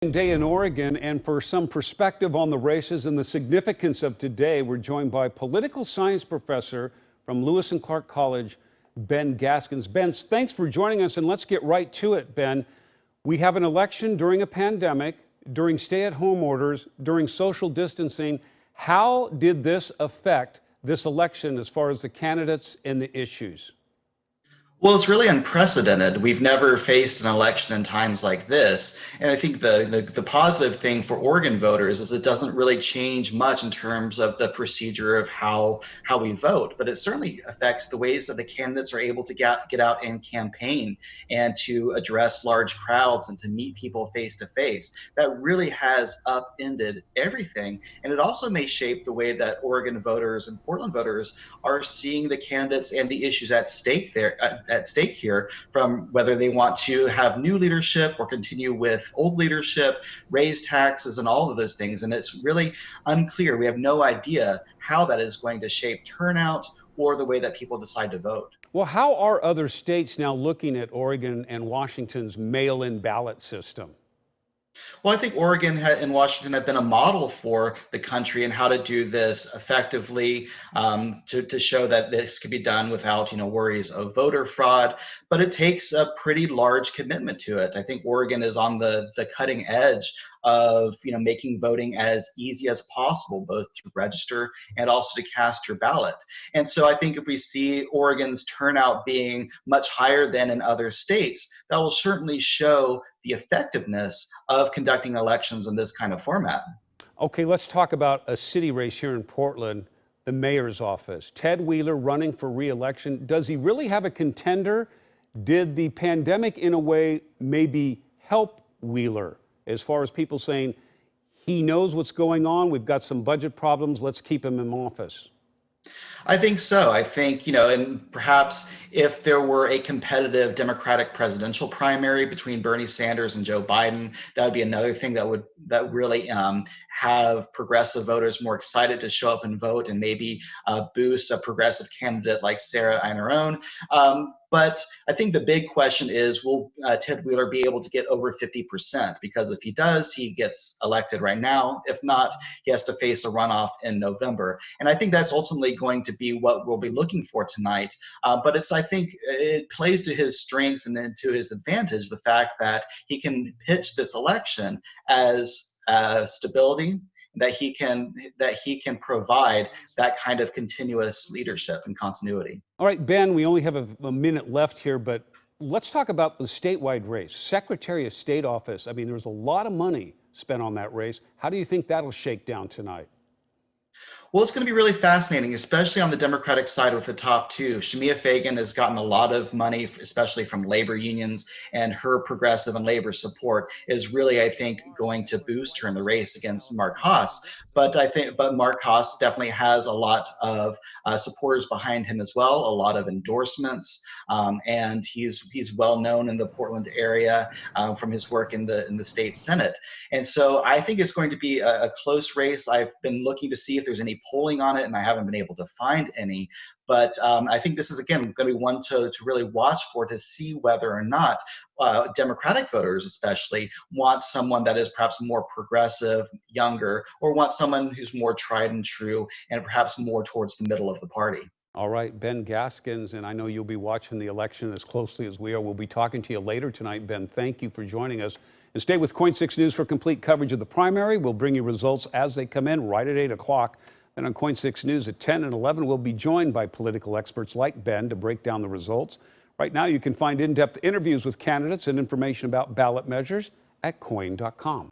Day in Oregon, and for some perspective on the races and the significance of today, we're joined by political science professor from Lewis and Clark College, Ben Gaskins. Ben, thanks for joining us, and let's get right to it, Ben. We have an election during a pandemic, during stay-at-home orders, during social distancing. How did this affect this election as far as the candidates and the issues? Well, it's really unprecedented. We've never faced an election in times like this. And I think the positive thing for Oregon voters is it doesn't really change much in terms of the procedure of how we vote, but it certainly affects the ways that the candidates are able to get out and campaign and to address large crowds and to meet people face to face. That really has upended everything. And it also may shape the way that Oregon voters and Portland voters are seeing the candidates and the issues at stake here, from whether they want to have new leadership or continue with old leadership, raise taxes, and all of those things. And it's really unclear. We have no idea how that is going to shape turnout or the way that people decide to vote. Well, how are other states now looking at Oregon and Washington's mail-in ballot system? Well, I think Oregon and Washington have been a model for the country and how to do this effectively, to show that this can be done without, worries of voter fraud. But it takes a pretty large commitment to it. I think Oregon is on the cutting edge of making voting as easy as possible, both to register and also to cast your ballot. And so I think if we see Oregon's turnout being much higher than in other states, that will certainly show the effectiveness of conducting elections in this kind of format. Okay, let's talk about a city race here in Portland, the mayor's office. Ted Wheeler running for re-election. Does he really have a contender? Did the pandemic, in a way, maybe help Wheeler as far as people saying he knows what's going on, we've got some budget problems, let's keep him in office? I think so. I think, and perhaps if there were a competitive Democratic presidential primary between Bernie Sanders and Joe Biden, that would be another thing that really have progressive voters more excited to show up and vote, and maybe boost a progressive candidate like Sarah Iannarone. But I think the big question is, will Ted Wheeler be able to get over 50%? Because if he does, he gets elected right now. If not, he has to face a runoff in November. And I think that's ultimately going to be what we'll be looking for tonight. But I think it plays to his strengths and then to his advantage, the fact that he can pitch this election as stability, that he can provide that kind of continuous leadership and continuity. All right, Ben, we only have a minute left here, but let's talk about the statewide race. Secretary of State office, I mean, there was a lot of money spent on that race. How do you think that'll shake down tonight? Well, it's going to be really fascinating, especially on the Democratic side with the top two. Shemia Fagan has gotten a lot of money, especially from labor unions, and her progressive and labor support is really, I think, going to boost her in the race against Mark Haas. But Mark Haas definitely has a lot of supporters behind him as well, a lot of endorsements, and he's well known in the Portland area from his work in the state Senate. And so I think it's going to be a close race. I've been looking to see if there's any polling on it, and I haven't been able to find any. But I think this is, again, going to be one to really watch for, to see whether or not Democratic voters especially want someone that is perhaps more progressive, younger, or want someone who's more tried and true and perhaps more towards the middle of the party. All right, Ben Gaskins, and I know you'll be watching the election as closely as we are. We'll be talking to you later tonight. Ben, thank you for joining us. And stay with KOIN 6 News for complete coverage of the primary. We'll bring you results as they come in right at 8 o'clock. Then on KOIN 6 News at 10 and 11, we'll be joined by political experts like Ben to break down the results. Right now, you can find in-depth interviews with candidates and information about ballot measures at KOIN.com.